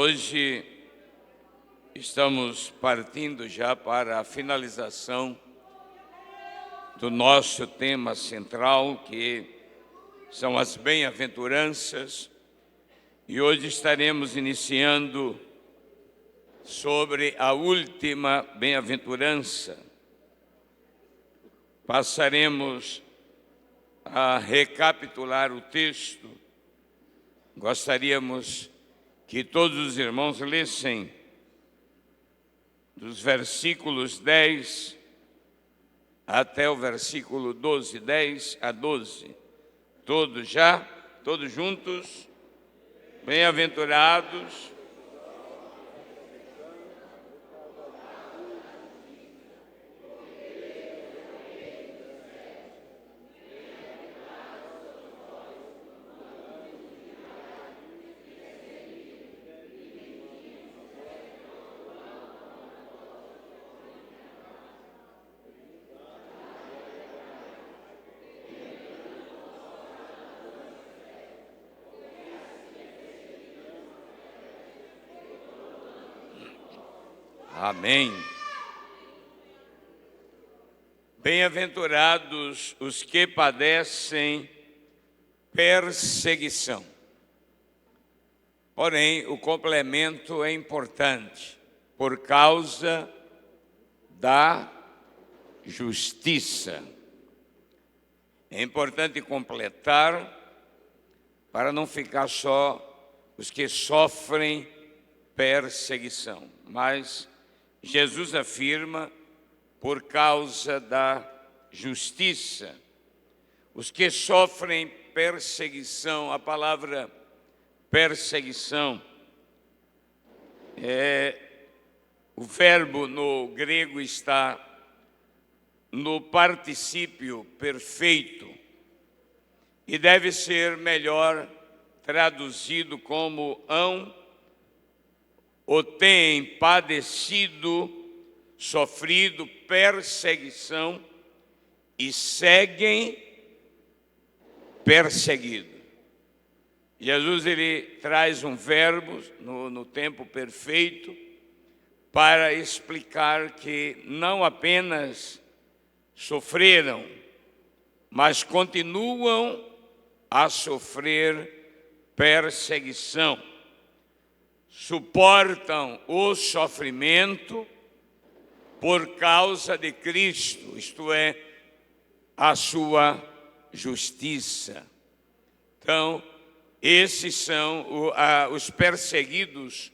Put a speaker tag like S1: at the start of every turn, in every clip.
S1: Hoje estamos partindo já para a finalização do nosso tema central, que são as bem-aventuranças, e hoje estaremos iniciando sobre a última bem-aventurança. Passaremos a recapitular o texto. Gostaríamos que todos os irmãos lessem dos versículos 10 até o versículo 12, 10 a 12. Todos juntos? Bem-aventurados Amém. Bem-aventurados os que padecem perseguição. Porém, o complemento é importante, por causa da justiça. É importante completar, para não ficar só os que sofrem perseguição, mas Jesus afirma, por causa da justiça. Os que sofrem perseguição, a palavra perseguição, o verbo no grego está no particípio perfeito e deve ser melhor traduzido como hão ou têm padecido, sofrido perseguição e seguem perseguido. Jesus ele traz um verbo no tempo perfeito para explicar que não apenas sofreram, mas continuam a sofrer perseguição. Suportam o sofrimento por causa de Cristo, isto é, a sua justiça. Então, esses são os perseguidos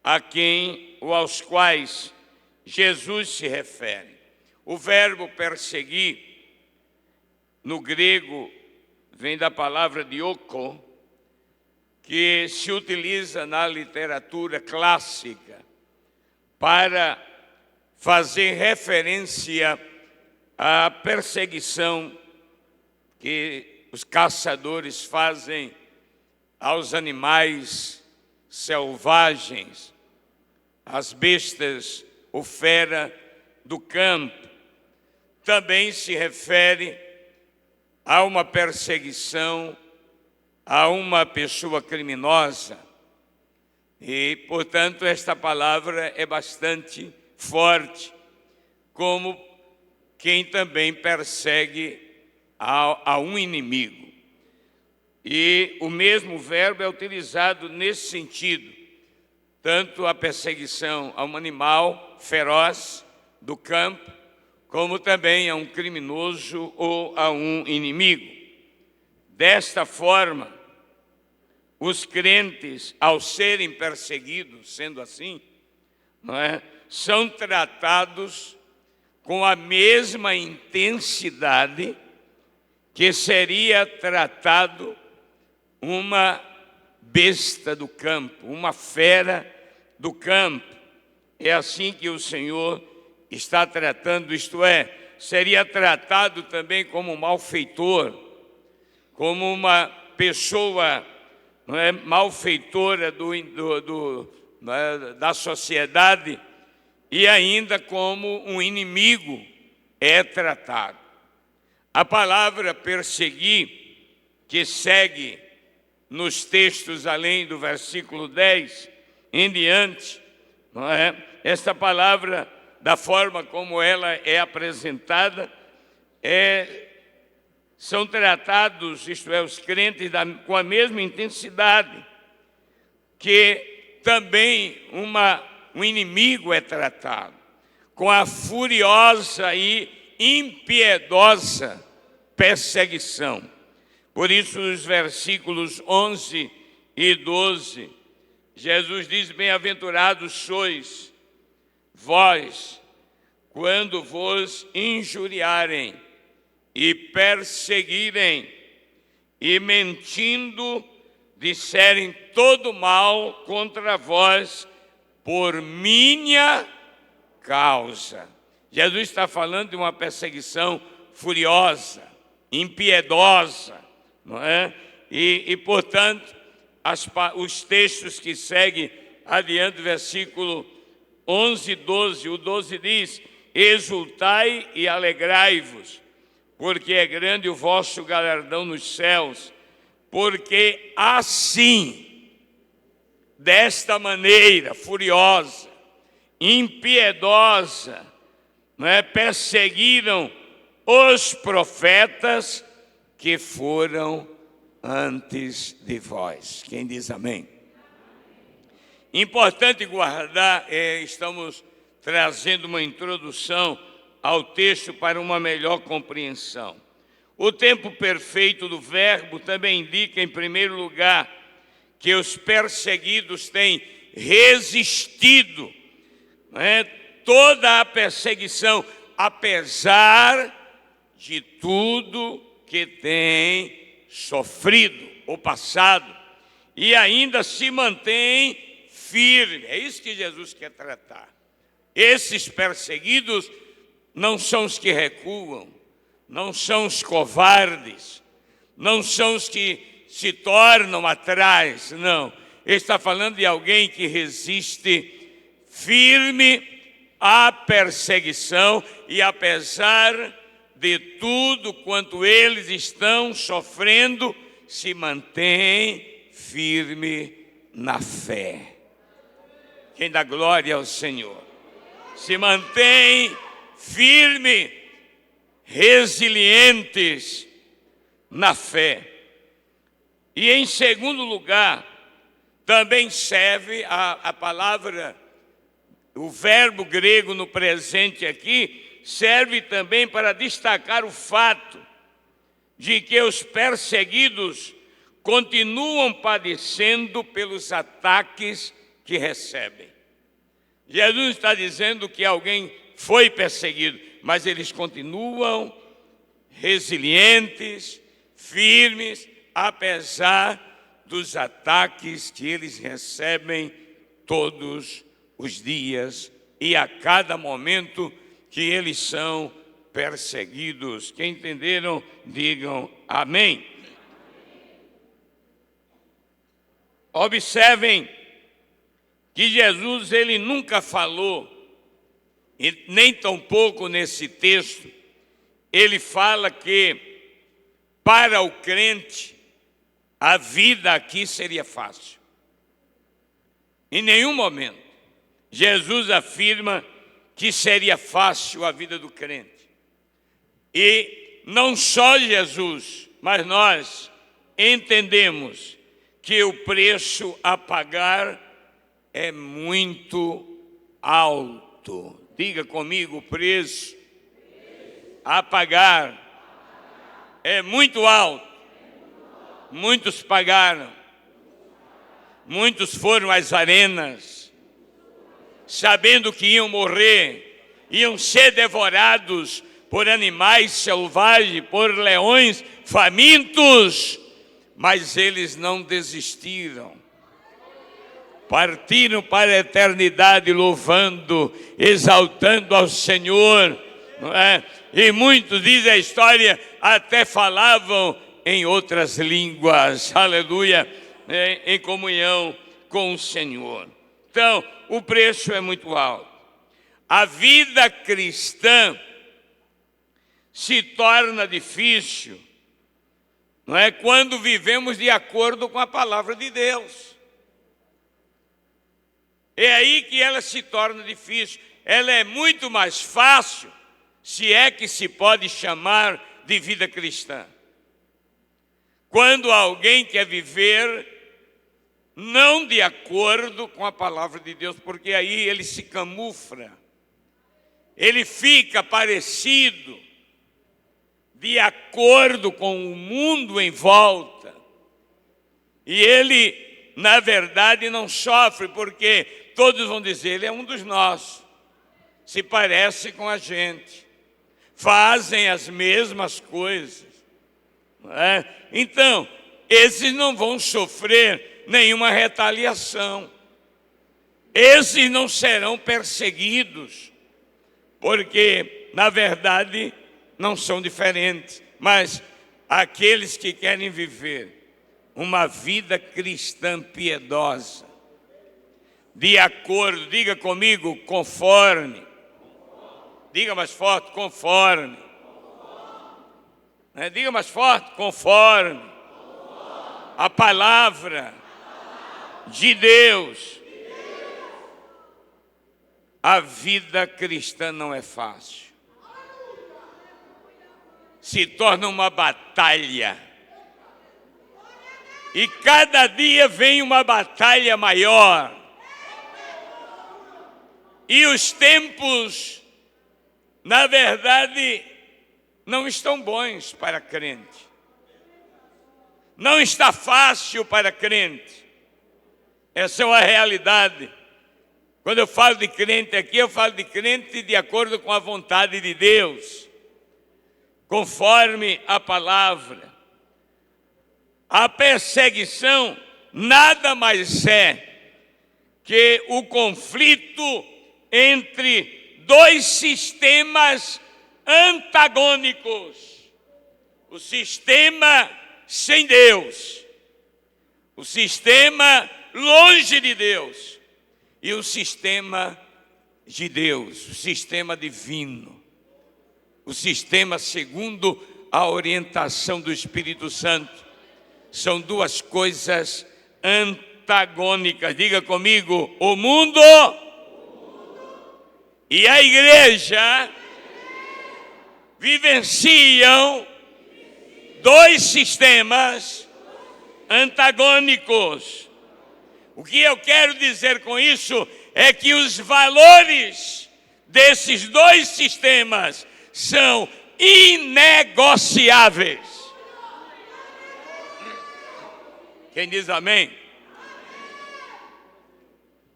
S1: aos quais Jesus se refere. O verbo perseguir, no grego, vem da palavra dioko, que se utiliza na literatura clássica para fazer referência à perseguição que os caçadores fazem aos animais selvagens, às bestas ou fera do campo. Também se refere a uma perseguição a uma pessoa criminosa. E, portanto, esta palavra é bastante forte, como quem também persegue a um inimigo. E o mesmo verbo é utilizado nesse sentido, tanto a perseguição a um animal feroz do campo, como também a um criminoso ou a um inimigo. Desta forma, os crentes, ao serem perseguidos, sendo assim, são tratados com a mesma intensidade que seria tratado uma besta do campo, uma fera do campo. É assim que o Senhor está tratando, isto é, seria tratado também como um malfeitor, como uma pessoa malfeitora da sociedade, e ainda como um inimigo é tratado. A palavra perseguir, que segue nos textos além do versículo 10, em diante, não é? Esta palavra, da forma como ela é apresentada, são tratados, isto é, os crentes com a mesma intensidade que também um inimigo é tratado, com a furiosa e impiedosa perseguição. Por isso, os versículos 11 e 12, Jesus diz: bem-aventurados sois vós, quando vos injuriarem e perseguirem, e mentindo disserem todo mal contra vós por minha causa. Jesus está falando de uma perseguição furiosa, impiedosa, não é? E portanto, os textos que seguem adiante, versículo 11 e 12, o 12 diz: exultai e alegrai-vos, porque é grande o vosso galardão nos céus, porque assim, desta maneira furiosa, impiedosa, não é, perseguiram os profetas que foram antes de vós. Quem diz amém? Importante guardar, estamos trazendo uma introdução ao texto para uma melhor compreensão. O tempo perfeito do verbo também indica, em primeiro lugar, que os perseguidos têm resistido, não é, toda a perseguição, apesar de tudo que têm sofrido ou passado, e ainda se mantém firme. É isso que Jesus quer tratar. Esses perseguidos não são os que recuam, não são os covardes, não são os que se tornam atrás, não. Ele está falando de alguém que resiste firme à perseguição e apesar de tudo quanto eles estão sofrendo, se mantém firme na fé. Quem dá glória ao Senhor? Se mantém firme, resilientes na fé. E em segundo lugar, também serve a palavra, o verbo grego no presente aqui, serve também para destacar o fato de que os perseguidos continuam padecendo pelos ataques que recebem. Jesus está dizendo que alguém foi perseguido, mas eles continuam resilientes, firmes, apesar dos ataques que eles recebem todos os dias e a cada momento que eles são perseguidos. Quem entenderam, digam amém. Observem que Jesus, ele nunca falou, e nem tampouco nesse texto, ele fala que para o crente a vida aqui seria fácil. Em nenhum momento Jesus afirma que seria fácil a vida do crente. E não só Jesus, mas nós entendemos que o preço a pagar é muito alto. Diga comigo, o preço a pagar é muito alto. Muitos pagaram, muitos foram às arenas, sabendo que iam morrer, iam ser devorados por animais selvagens, por leões famintos, mas eles não desistiram. Partiram para a eternidade louvando, exaltando ao Senhor, não é? E muitos, diz a história, até falavam em outras línguas, aleluia, em comunhão com o Senhor. Então, o preço é muito alto. A vida cristã se torna difícil, não é? Quando vivemos de acordo com a palavra de Deus. É aí que ela se torna difícil. Ela é muito mais fácil, se é que se pode chamar de vida cristã. Quando alguém quer viver não de acordo com a palavra de Deus, porque aí ele se camufla, ele fica parecido de acordo com o mundo em volta. E ele, na verdade, não sofre, porque todos vão dizer, ele é um dos nossos, se parece com a gente, fazem as mesmas coisas. Não é? Então, esses não vão sofrer nenhuma retaliação. Esses não serão perseguidos, porque, na verdade, não são diferentes. Mas aqueles que querem viver uma vida cristã piedosa, de acordo, diga comigo, conforme. Diga mais forte, conforme. Diga mais forte, conforme a palavra de Deus. A vida cristã não é fácil. Se torna uma batalha. E cada dia vem uma batalha maior. E os tempos, na verdade, não estão bons para crente. Não está fácil para crente. Essa é uma realidade. Quando eu falo de crente aqui, eu falo de crente de acordo com a vontade de Deus, conforme a palavra. A perseguição nada mais é que o conflito entre dois sistemas antagônicos. O sistema sem Deus, o sistema longe de Deus e o sistema de Deus, o sistema divino, o sistema segundo a orientação do Espírito Santo. São duas coisas antagônicas. Diga comigo, o mundo e a igreja vivenciam dois sistemas antagônicos. O que eu quero dizer com isso é que os valores desses dois sistemas são inegociáveis. Quem diz amém?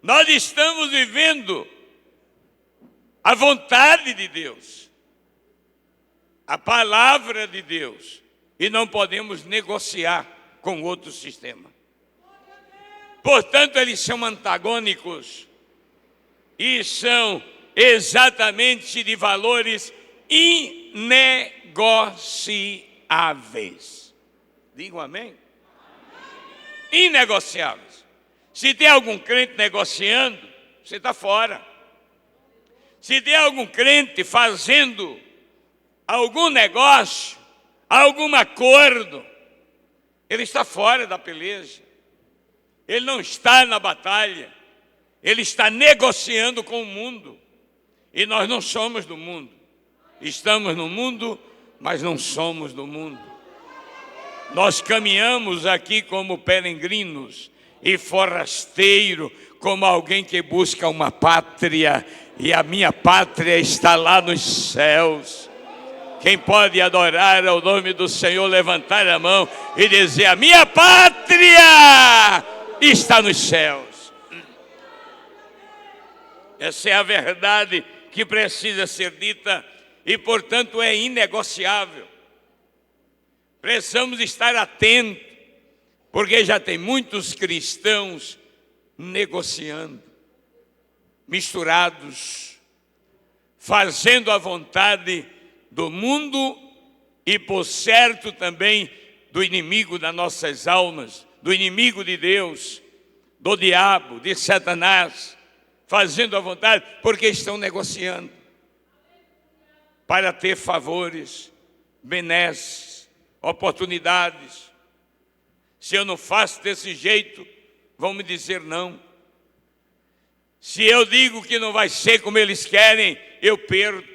S1: Nós estamos vivendo a vontade de Deus, a palavra de Deus, e não podemos negociar com outro sistema. Portanto, eles são antagônicos e são exatamente de valores inegociáveis. Digam amém? Inegociáveis. Se tem algum crente negociando, você está fora. Se tem algum crente fazendo algum negócio, algum acordo, ele está fora da peleja. Ele não está na batalha. Ele está negociando com o mundo. E nós não somos do mundo. Estamos no mundo, mas não somos do mundo. Nós caminhamos aqui como peregrinos e forasteiro, como alguém que busca uma pátria, e a minha pátria está lá nos céus. Quem pode adorar ao nome do Senhor, levantar a mão e dizer, a minha pátria está nos céus. Essa é a verdade que precisa ser dita e, portanto, é inegociável. Precisamos estar atentos, porque já tem muitos cristãos negociando, misturados, fazendo a vontade do mundo e, por certo, também do inimigo das nossas almas, do inimigo de Deus, do diabo, de Satanás, fazendo a vontade, porque estão negociando para ter favores, benesses, oportunidades. Se eu não faço desse jeito, vão me dizer não. Se eu digo que não vai ser como eles querem, eu perco,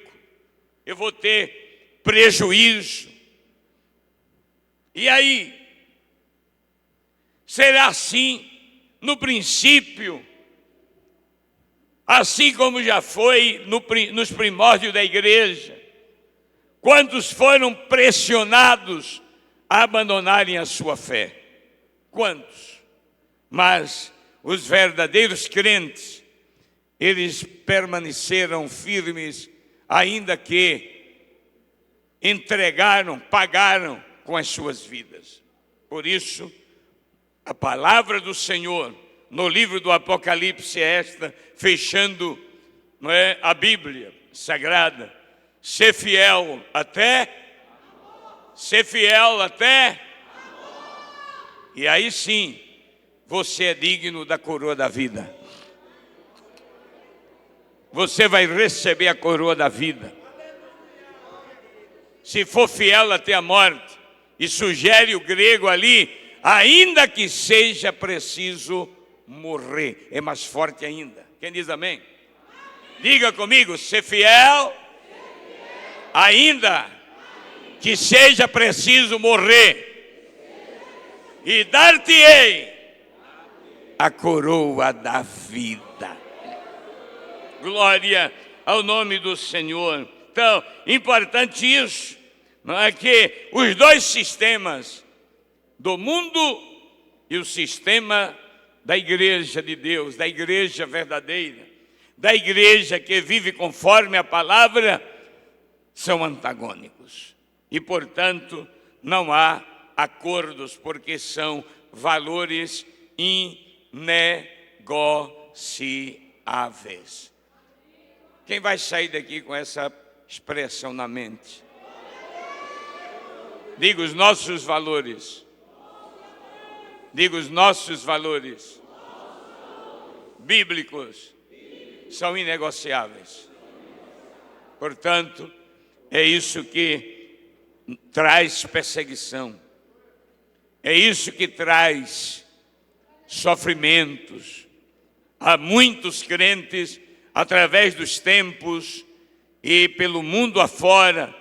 S1: eu vou ter prejuízo. E aí, será assim no princípio, assim como já foi nos primórdios da igreja. Quantos foram pressionados a abandonarem a sua fé? Quantos? Mas os verdadeiros crentes, eles permaneceram firmes, ainda que entregaram, pagaram com as suas vidas. Por isso, a palavra do Senhor no livro do Apocalipse é esta, fechando, não é, a Bíblia Sagrada: ser fiel até, ser fiel até, e aí sim, você é digno da coroa da vida. Você vai receber a coroa da vida. Se for fiel até a morte, e sugere o grego ali, ainda que seja preciso morrer. É mais forte ainda. Quem diz amém? Diga comigo: ser fiel, ainda que seja preciso morrer, e dar-te-ei a coroa da vida. Glória ao nome do Senhor. Então, importante isso, não é, que os dois sistemas do mundo e o sistema da igreja de Deus, da igreja verdadeira, da igreja que vive conforme a palavra, são antagônicos. E, portanto, não há acordos, porque são valores inegociáveis. Quem vai sair daqui com essa expressão na mente? Diga: os nossos valores. Diga: os nossos valores bíblicos são inegociáveis. Portanto, é isso que traz perseguição. É isso que traz sofrimentos. Há muitos crentes, através dos tempos e pelo mundo afora,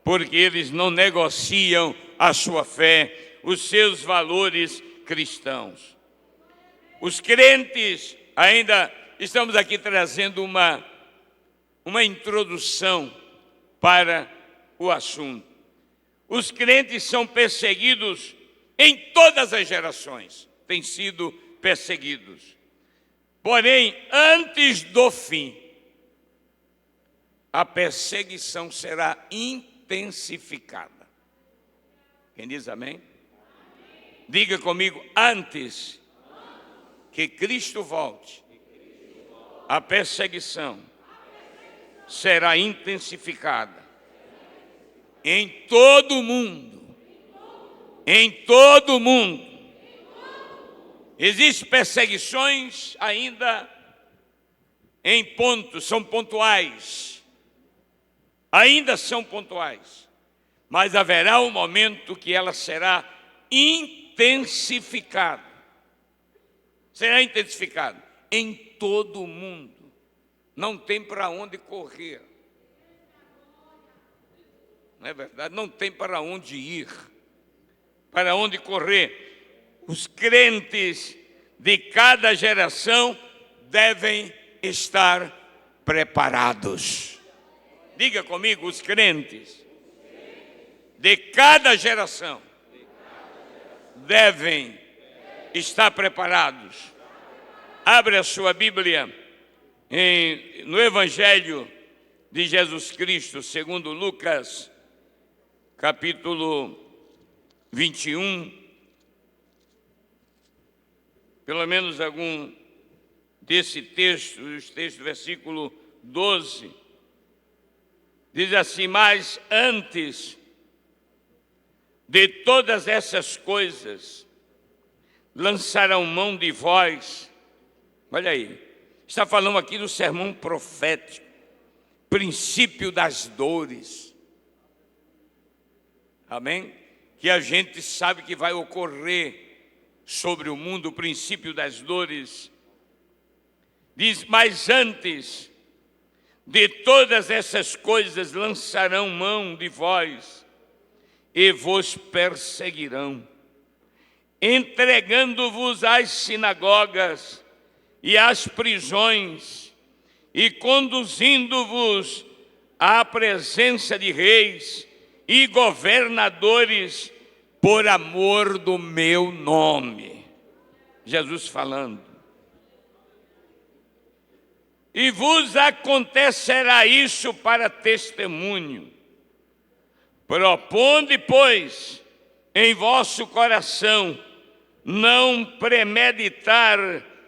S1: porque eles não negociam a sua fé, os seus valores cristãos. Os crentes, ainda estamos aqui trazendo uma introdução para o assunto. Os crentes são perseguidos em todas as gerações, têm sido perseguidos. Porém, antes do fim, a perseguição será intensificada. Quem diz amém? Diga comigo: antes que Cristo volte, a perseguição será intensificada em todo o mundo. Em todo o mundo. Existem perseguições ainda em pontos, são pontuais. Ainda são pontuais. Mas haverá um momento que ela será intensificada. Será intensificada em todo o mundo. Não tem para onde correr. Não é verdade? Não tem para onde ir. Para onde correr. Os crentes de cada geração devem estar preparados. Diga comigo: os crentes de cada geração devem estar preparados. Abre a sua Bíblia no Evangelho de Jesus Cristo, segundo Lucas, capítulo 21. Pelo menos algum desse texto, os textos do versículo 12, diz assim: mas antes de todas essas coisas, lançarão mão de vós. Olha aí, está falando aqui do sermão profético, princípio das dores. Amém? Que a gente sabe que vai ocorrer sobre o mundo, o princípio das dores. Diz, mas antes de todas essas coisas lançarão mão de vós e vos perseguirão, entregando-vos às sinagogas e às prisões e conduzindo-vos à presença de reis e governadores por amor do meu nome. Jesus falando. E vos acontecerá isso para testemunho. Proponde, pois, em vosso coração, não premeditar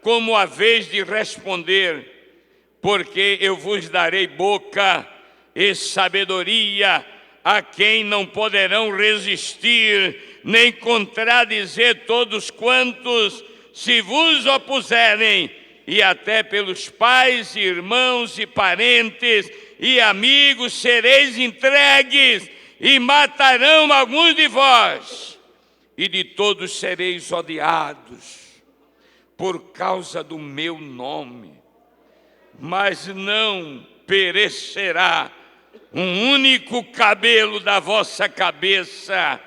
S1: como a vez de responder, porque eu vos darei boca e sabedoria a quem não poderão resistir, nem contradizer todos quantos se vos opuserem, e até pelos pais, irmãos e parentes e amigos sereis entregues, e matarão alguns de vós, e de todos sereis odiados, por causa do meu nome. Mas não perecerá um único cabelo da vossa cabeça,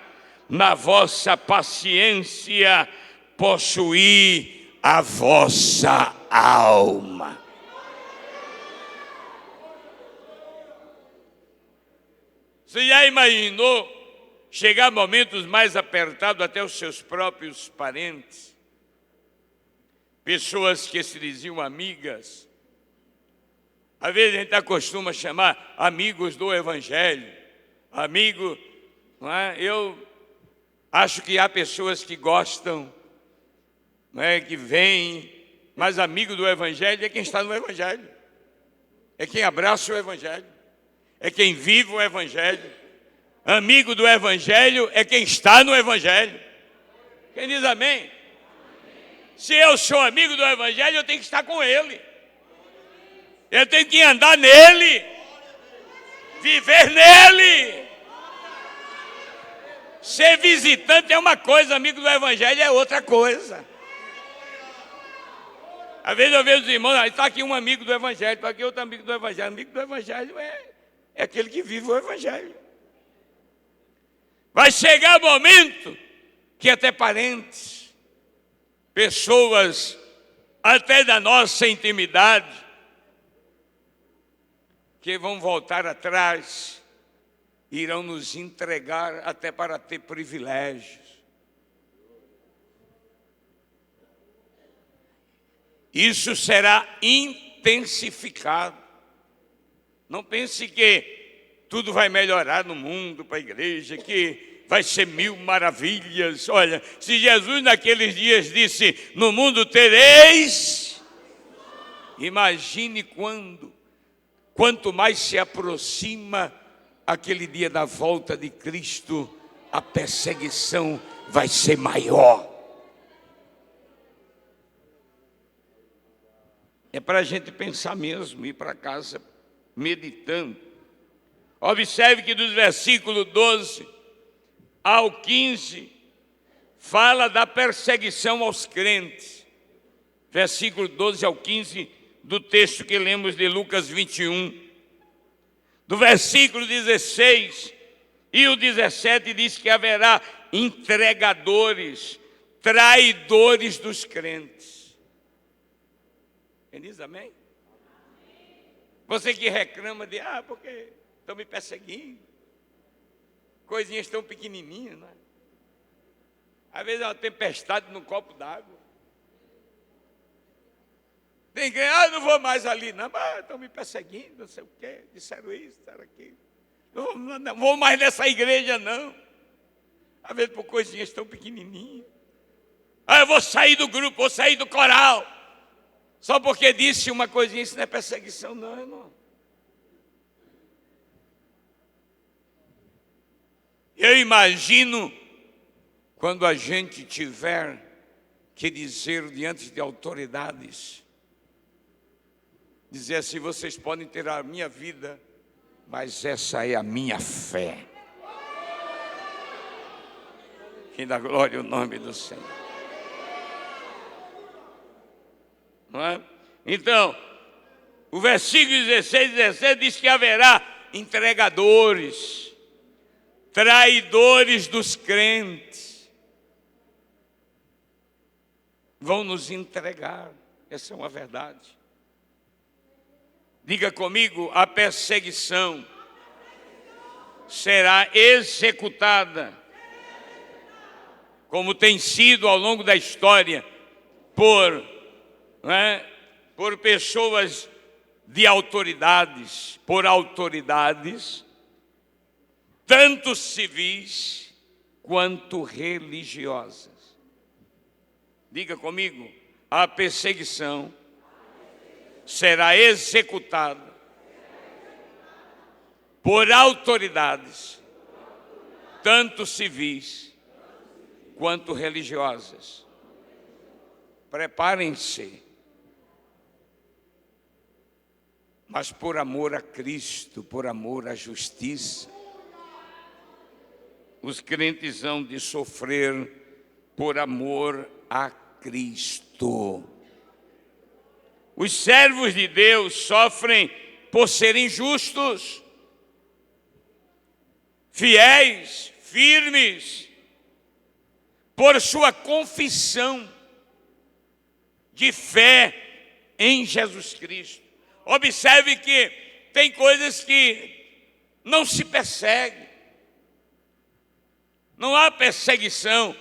S1: na vossa paciência, possuir a vossa alma. Você já imaginou chegar momentos mais apertados até os seus próprios parentes? Pessoas que se diziam amigas. Às vezes a gente acostuma chamar amigos do Evangelho. Amigo, não é? Eu acho que há pessoas que gostam, não é? Que vêm, mas amigo do Evangelho é quem está no Evangelho. É quem abraça o Evangelho. É quem vive o Evangelho. Amigo do Evangelho é quem está no Evangelho. Quem diz amém? Se eu sou amigo do Evangelho, eu tenho que estar com ele. Eu tenho que andar nele. Viver nele. Ser visitante é uma coisa, amigo do Evangelho é outra coisa. Às vezes eu vejo os irmãos, está aqui um amigo do Evangelho, está aqui outro amigo do Evangelho. Amigo do Evangelho é aquele que vive o Evangelho. Vai chegar momento que até parentes, pessoas até da nossa intimidade, que vão voltar atrás, irão nos entregar até para ter privilégios. Isso será intensificado. Não pense que tudo vai melhorar no mundo para a igreja, que vai ser mil maravilhas. Olha, se Jesus naqueles dias disse, no mundo tereis, imagine quanto mais se aproxima aquele dia da volta de Cristo, a perseguição vai ser maior. É para a gente pensar mesmo, ir para casa meditando. Observe que dos versículos 12 ao 15, fala da perseguição aos crentes. Versículo 12 ao 15 do texto que lemos de Lucas 21. Do versículo 16 e o 17 diz que haverá entregadores, traidores dos crentes. Quem diz amém? Você que reclama de, porque estão me perseguindo. Coisinhas tão pequenininhas, não é? Às vezes é uma tempestade no copo d'água. Tem quem, não vou mais ali, não, mas estão me perseguindo, não sei o quê, disseram isso, disseram aquilo. Não vou mais nessa igreja, não. Às vezes por coisinhas tão pequenininhas. Eu vou sair do grupo, vou sair do coral. Só porque disse uma coisinha, isso não é perseguição, não, irmão. Eu imagino quando a gente tiver que dizer diante de autoridades, dizer assim, vocês podem ter a minha vida, mas essa é a minha fé. Que dá glória ao nome do Senhor. Não é? Então, o versículo 16 e 17 diz que haverá entregadores, traidores dos crentes. Vão nos entregar, essa é uma verdade. Diga comigo, a perseguição será executada, como tem sido ao longo da história, por pessoas de autoridades, tanto civis quanto religiosas. Diga comigo, a perseguição será executada por autoridades, tanto civis quanto religiosas. Preparem-se, mas por amor a Cristo, por amor à justiça, os crentes hão de sofrer por amor a Cristo. Os servos de Deus sofrem por serem justos, fiéis, firmes, por sua confissão de fé em Jesus Cristo. Observe que tem coisas que não se persegue. Não há perseguição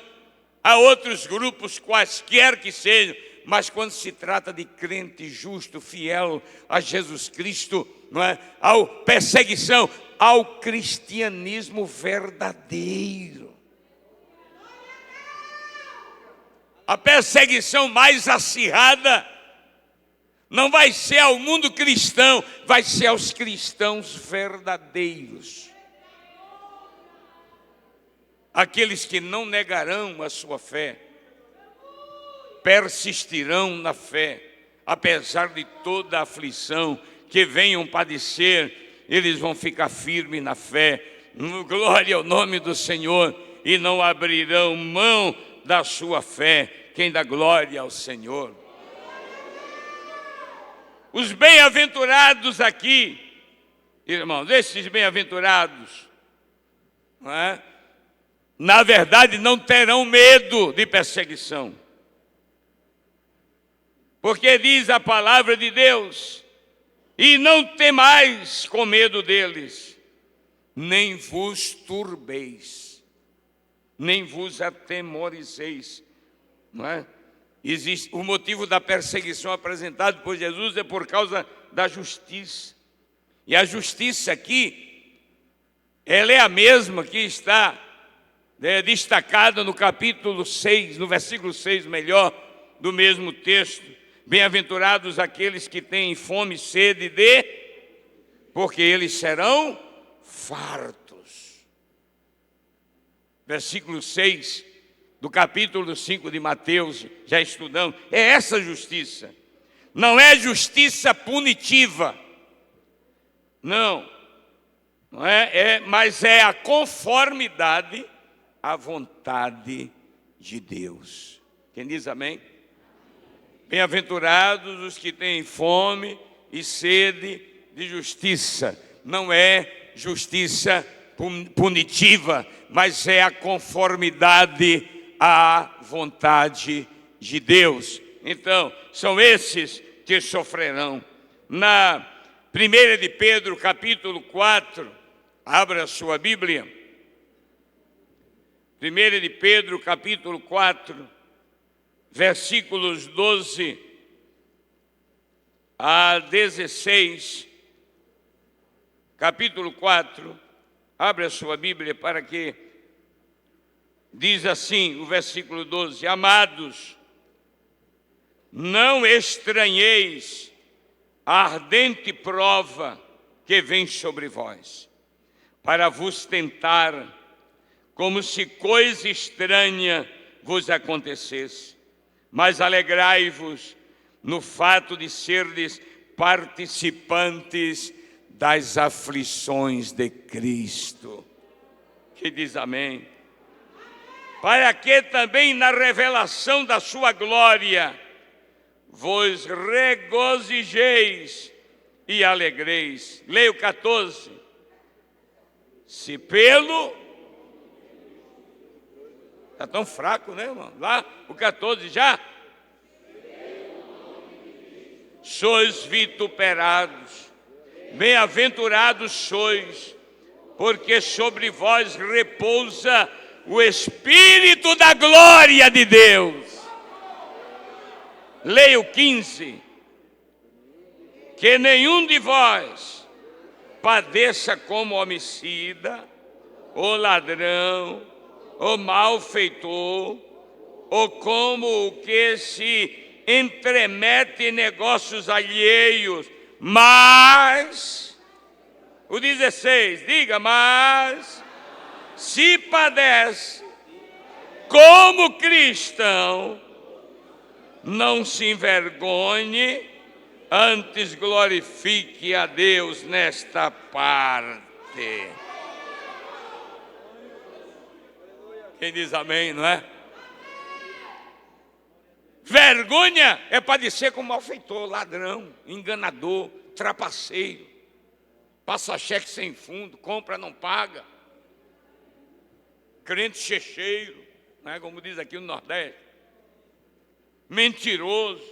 S1: a outros grupos, quaisquer que sejam, mas quando se trata de crente justo, fiel a Jesus Cristo, não é? Há perseguição ao cristianismo verdadeiro. A perseguição mais acirrada não vai ser ao mundo cristão, vai ser aos cristãos verdadeiros. Aqueles que não negarão a sua fé, persistirão na fé, apesar de toda a aflição que venham padecer, eles vão ficar firmes na fé. Glória ao nome do Senhor, e não abrirão mão da sua fé. Quem dá glória ao Senhor? Os bem-aventurados aqui, irmãos, esses bem-aventurados, não é? Na verdade, não terão medo de perseguição. Porque diz a palavra de Deus, e não temais com medo deles, nem vos turbeis, nem vos atemorizeis. Não é? Existe, o motivo da perseguição apresentado por Jesus é por causa da justiça. E a justiça aqui, ela é a mesma que está destacada no capítulo 6, no versículo 6, melhor, do mesmo texto. Bem-aventurados aqueles que têm fome e sede de, porque eles serão fartos. Versículo 6 do capítulo 5 de Mateus, já estudamos, é essa justiça. Não é justiça punitiva, não é, mas é a conformidade à vontade de Deus. Quem diz amém? Bem-aventurados os que têm fome e sede de justiça. Não é justiça punitiva, mas é a conformidade à vontade de Deus. Então, são esses que sofrerão. Na 1 de Pedro, capítulo 4, abra a sua Bíblia. 1 de Pedro, capítulo 4, versículos 12 a 16. Capítulo 4, abre a sua Bíblia para que diz assim, o versículo 12: Amados, não estranheis a ardente prova que vem sobre vós, para vos tentar, como se coisa estranha vos acontecesse. Mas alegrai-vos no fato de serdes participantes das aflições de Cristo. Que diz amém? Para que também na revelação da sua glória vos regozijeis e alegreis. Leia o 14. Se pelo... Está tão fraco, né, irmão? Lá, o 14 já. Sois vituperados, bem-aventurados sois, porque sobre vós repousa o Espírito da glória de Deus. Leia o 15. Que nenhum de vós padeça como homicida, ou ladrão, ou malfeitor, ou como o que se entremete em negócios alheios, mas, o 16, diga, mas, se padece como cristão, não se envergonhe, antes glorifique a Deus nesta parte. Quem diz amém, não é? Vergonha é padecer como malfeitor, ladrão, enganador, trapaceiro, passa cheque sem fundo, compra, não paga, crente checheiro, né, como diz aqui no Nordeste, mentiroso,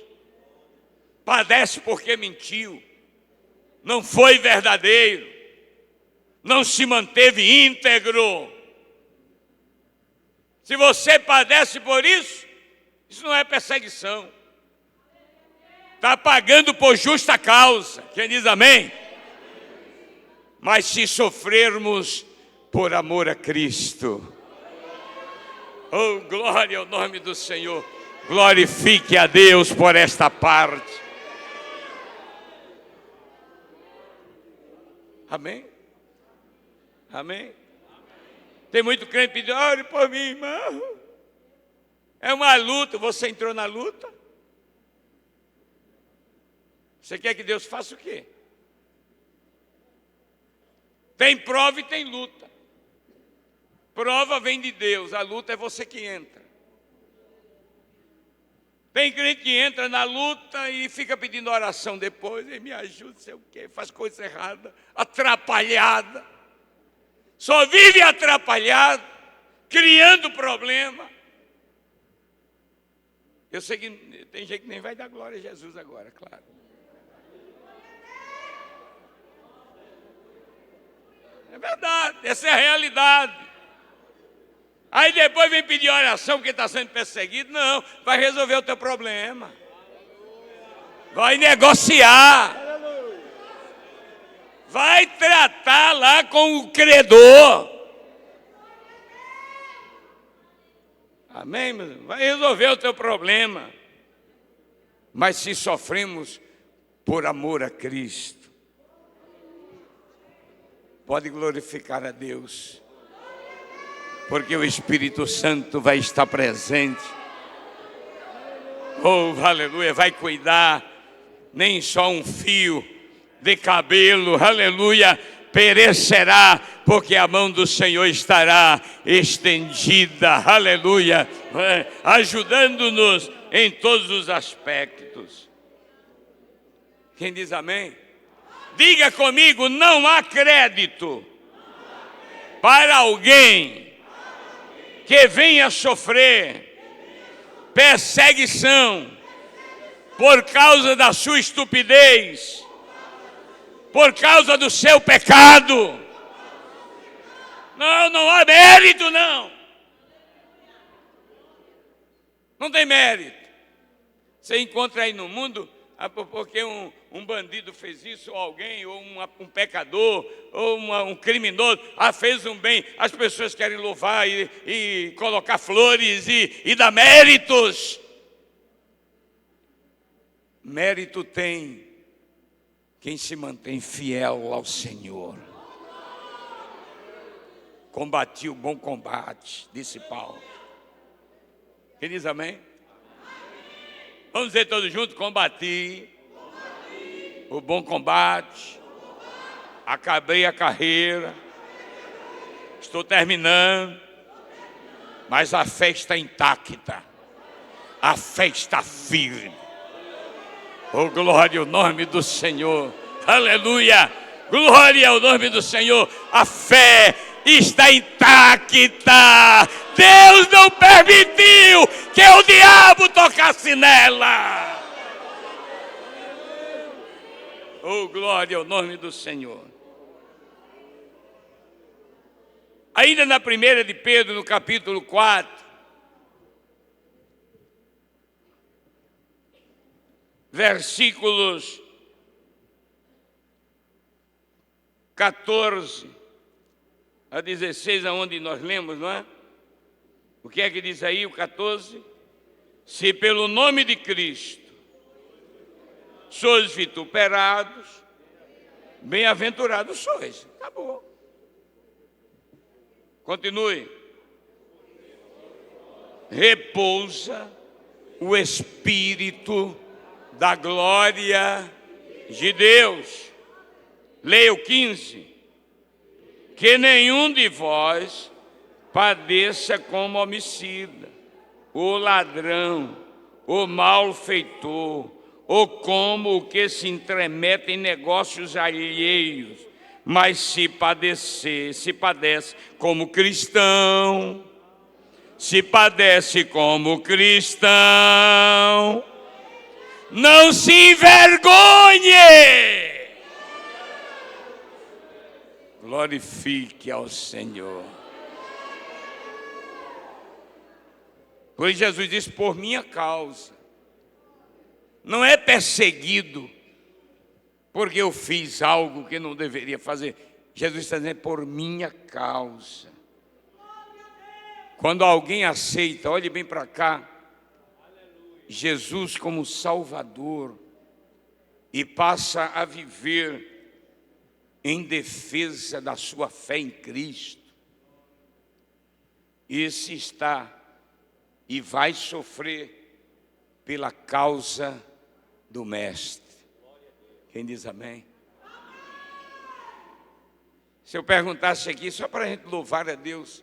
S1: padece porque mentiu, não foi verdadeiro, não se manteve íntegro. Se você padece por isso, isso não é perseguição. Está pagando por justa causa. Quem diz amém? Mas se sofrermos por amor a Cristo, oh, glória ao nome do Senhor. Glorifique a Deus por esta parte. Amém? Amém? Tem muito crente pedindo, ore por mim, irmão. É uma luta, você entrou na luta. Você quer que Deus faça o quê? Tem prova e tem luta. Prova vem de Deus, a luta é você que entra. Tem crente que entra na luta e fica pedindo oração depois, e me ajuda, sei o quê, faz coisa errada, atrapalhada. Só vive atrapalhado, criando problema. Eu sei que tem gente que nem vai dar glória a Jesus agora, claro. É verdade, essa é a realidade. Aí depois vem pedir oração porque está sendo perseguido. Não, vai resolver o teu problema. Vai negociar. Vai tratar lá com o credor. Amém, meu irmão? Vai resolver o teu problema. Mas se sofremos por amor a Cristo, pode glorificar a Deus, porque o Espírito Santo vai estar presente. Oh, aleluia, vai cuidar. Nem só um fio de cabelo, aleluia, perecerá, porque a mão do Senhor estará estendida, aleluia, ajudando-nos em todos os aspectos. Quem diz amém? Diga comigo, não há crédito para alguém que venha sofrer perseguição por causa da sua estupidez, por causa do seu pecado. Não há mérito, não. Não tem mérito. Você encontra aí no mundo, porque um bandido fez isso, ou alguém, ou um pecador, ou um criminoso, fez um bem, as pessoas querem louvar e colocar flores e dar méritos. Mérito tem quem se mantém fiel ao Senhor. Combati o bom combate, disse Paulo. Quem diz amém? Vamos dizer todos juntos, combati o bom combate, acabei a carreira, estou terminando, mas a fé está intacta, a fé está firme. Oh, glória ao nome do Senhor. Aleluia. Glória ao nome do Senhor. A fé está intacta. Deus não permitiu que o diabo tocasse nela. Oh, glória ao nome do Senhor. Ainda na primeira de Pedro, no capítulo 4, versículos 14 a 16, aonde nós lemos, não é? O que é que diz aí o 14? Se pelo nome de Cristo sois vituperados, bem-aventurados sois. Acabou. Continue. Repousa o Espírito da glória de Deus. Leia o 15. Que nenhum de vós padeça como homicida, o ladrão, o malfeitor, ou como o que se intromete em negócios alheios, mas se padece como cristão, se padece como cristão, não se envergonhe. Glorifique ao Senhor. Pois Jesus disse, por minha causa. Não é perseguido porque eu fiz algo que não deveria fazer. Jesus está dizendo, por minha causa. Quando alguém aceita, olhe bem para cá, Jesus como Salvador e passa a viver em defesa da sua fé em Cristo, esse está e vai sofrer pela causa do Mestre. Quem diz amém? Se eu perguntasse aqui, só para a gente louvar a Deus,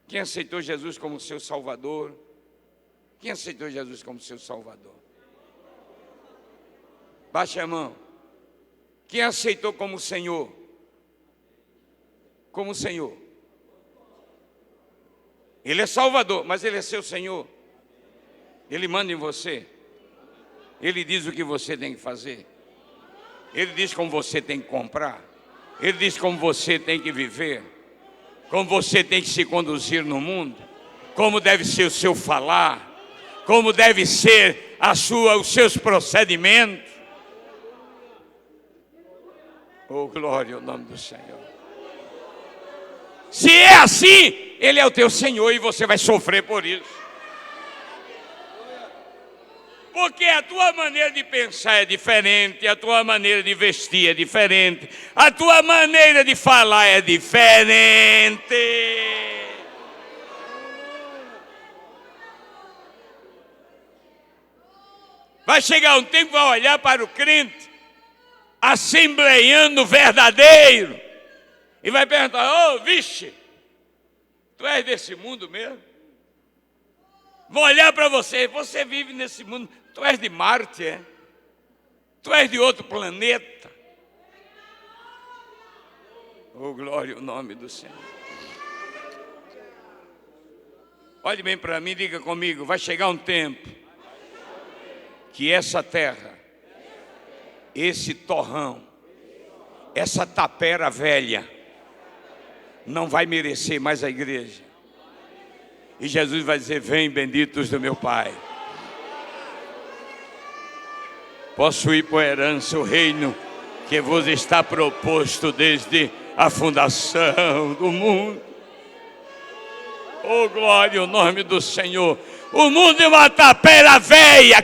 S1: quem aceitou Jesus como seu Salvador? Quem aceitou Jesus como seu Salvador? Baixe a mão. Quem aceitou como Senhor? Como Senhor. Ele é Salvador, mas Ele é seu Senhor. Ele manda em você. Ele diz o que você tem que fazer. Ele diz como você tem que comprar. Ele diz como você tem que viver. Como você tem que se conduzir no mundo. Como deve ser o seu falar. Como deve ser os seus procedimentos. Oh, glória ao nome do Senhor. Se é assim, Ele é o teu Senhor e você vai sofrer por isso. Porque a tua maneira de pensar é diferente, a tua maneira de vestir é diferente, a tua maneira de falar é diferente. Vai chegar um tempo que vai olhar para o crente, assembleiano verdadeiro, e vai perguntar, vixe, tu és desse mundo mesmo? Vão olhar para você, você vive nesse mundo, tu és de Marte, é? Tu és de outro planeta. Oh, glória ao nome do Senhor. Olhe bem para mim, diga comigo, vai chegar um tempo que essa terra, esse torrão, essa tapera velha, não vai merecer mais a igreja. E Jesus vai dizer, vem benditos do meu Pai. Posso ir por herança o reino que vos está proposto desde a fundação do mundo. Oh, glória ao nome do Senhor. O mundo é uma tapera velha,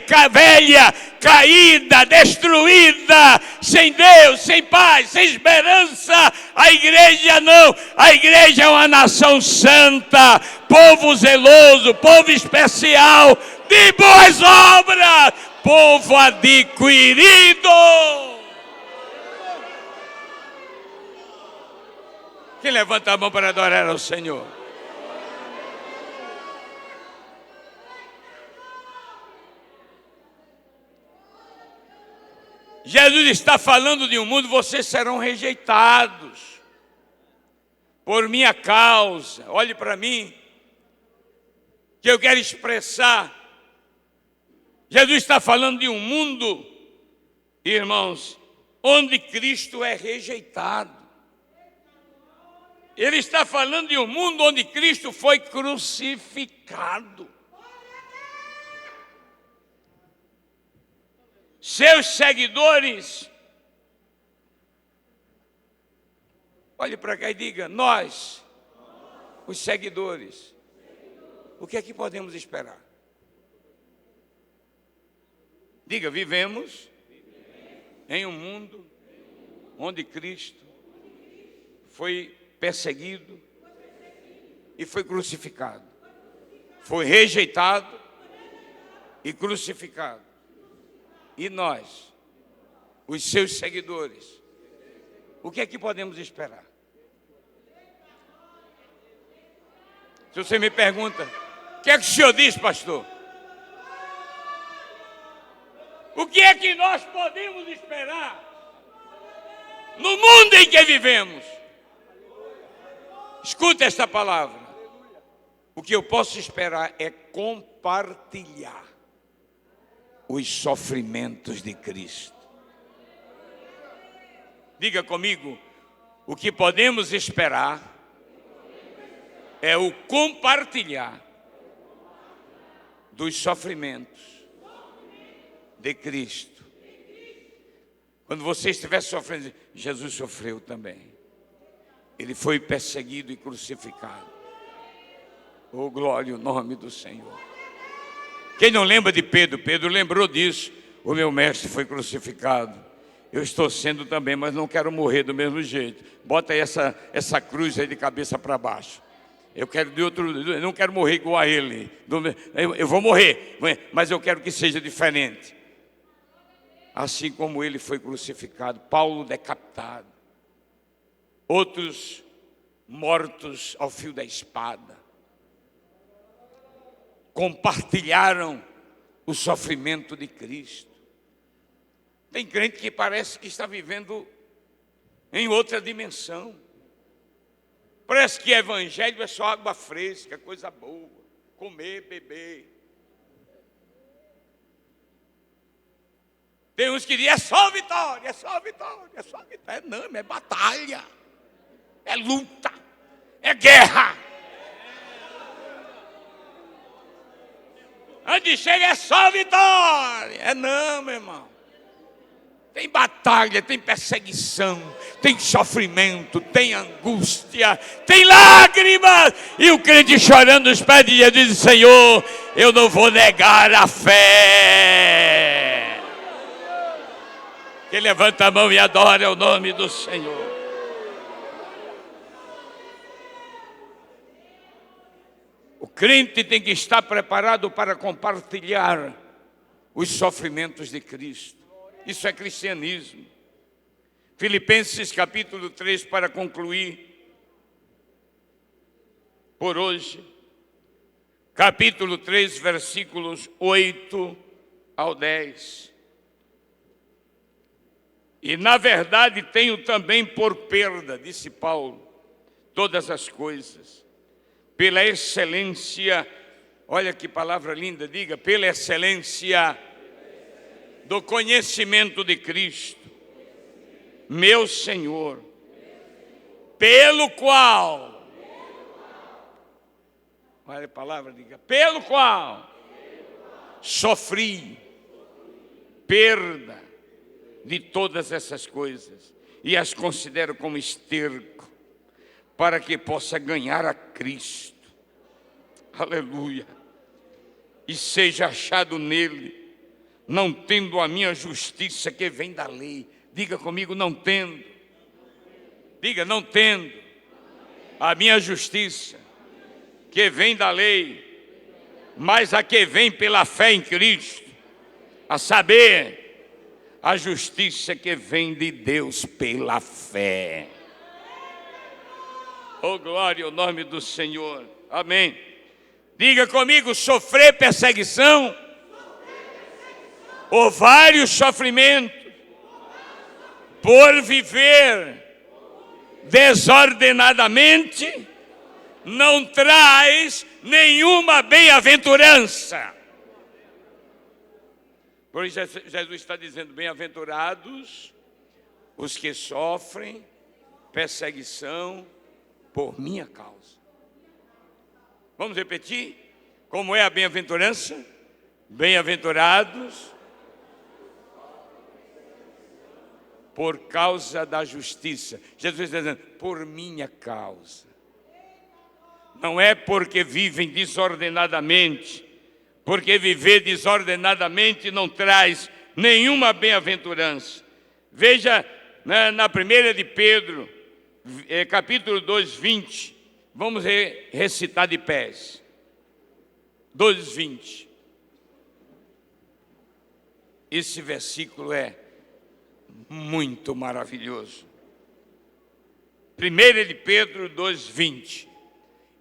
S1: caída, destruída, sem Deus, sem paz, sem esperança. A igreja não, a igreja é uma nação santa, povo zeloso, povo especial, de boas obras, povo adquirido. Quem levanta a mão para adorar ao Senhor? Jesus está falando de um mundo, vocês serão rejeitados por minha causa. Olhe para mim, que eu quero expressar. Jesus está falando de um mundo, irmãos, onde Cristo é rejeitado. Ele está falando de um mundo onde Cristo foi crucificado. Seus seguidores, olhe para cá e diga: nós, os seguidores, o que é que podemos esperar? Diga: vivemos em um mundo onde Cristo foi perseguido e foi crucificado, foi rejeitado e crucificado. E nós, os seus seguidores, o que é que podemos esperar? Se você me pergunta, o que é que o senhor diz, pastor? O que é que nós podemos esperar no mundo em que vivemos? Escuta esta palavra. O que eu posso esperar é compartilhar os sofrimentos de Cristo. Diga comigo: o que podemos esperar é o compartilhar dos sofrimentos de Cristo. Quando você estiver sofrendo, Jesus sofreu também. Ele foi perseguido e crucificado. Oh, glória ao nome do Senhor. Quem não lembra de Pedro? Pedro lembrou disso. O meu mestre foi crucificado. Eu estou sendo também, mas não quero morrer do mesmo jeito. Bota aí essa cruz aí de cabeça para baixo. Eu não quero morrer igual a ele. Eu vou morrer, mas eu quero que seja diferente. Assim como ele foi crucificado, Paulo decapitado, outros mortos ao fio da espada, compartilharam o sofrimento de Cristo. Tem crente que parece que está vivendo em outra dimensão. Parece que evangelho é só água fresca, coisa boa, comer, beber. Tem uns que dizem: é só vitória, é só vitória, é só vitória. Não, é batalha, é luta, é guerra. Onde chega é só vitória. É não, meu irmão. Tem batalha, tem perseguição, tem sofrimento, tem angústia, tem lágrimas. E o crente chorando nos pés de Jesus diz: Senhor, eu não vou negar a fé. Quem levanta a mão e adora o nome do Senhor. O crente tem que estar preparado para compartilhar os sofrimentos de Cristo. Isso é cristianismo. Filipenses capítulo 3, para concluir por hoje. Capítulo 3, versículos 8 ao 10. E na verdade tenho também por perda, disse Paulo, todas as coisas, pela excelência, olha que palavra linda, diga, pela excelência do conhecimento de Cristo, meu Senhor, pelo qual, olha a palavra, diga, pelo qual sofri perda de todas essas coisas e as considero como esterco, para que possa ganhar a Cristo, aleluia, e seja achado nele, não tendo a minha justiça que vem da lei. Diga comigo, não tendo. Diga, não tendo a minha justiça que vem da lei, mas a que vem pela fé em Cristo, a saber, a justiça que vem de Deus pela fé. Oh, glória ao nome do Senhor. Amém. Diga comigo, sofrer perseguição, ou vários sofrimentos, por viver desordenadamente, não traz nenhuma bem-aventurança. Por isso Jesus está dizendo: bem-aventurados os que sofrem perseguição por minha causa. Vamos repetir? Como é a bem-aventurança? Bem-aventurados por causa da justiça. Jesus está dizendo: por minha causa. Não é porque vivem desordenadamente, porque viver desordenadamente não traz nenhuma bem-aventurança. Veja na 1 de Pedro, capítulo 2, 20. Vamos recitar de pés. 2, 20. Esse versículo é muito maravilhoso. 1 de Pedro 2, 20.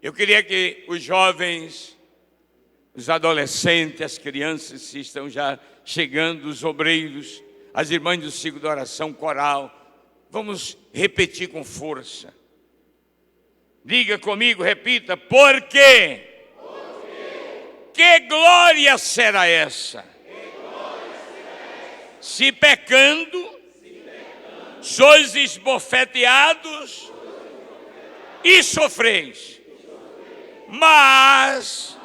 S1: Eu queria que os jovens, os adolescentes, as crianças que estão já chegando, os obreiros, as irmãs do ciclo de oração coral, vamos repetir com força. Diga comigo, repita: por quê? Que glória será essa? Se pecando, sois esbofeteados e sofreis. Mas,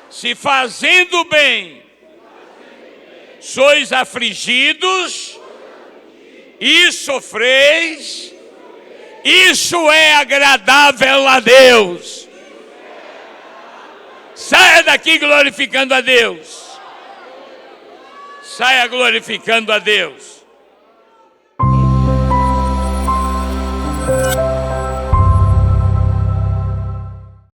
S1: se fazendo bem, sois afligidos e sofreis, isso é agradável a Deus. Saia daqui glorificando a Deus. Saia glorificando a Deus.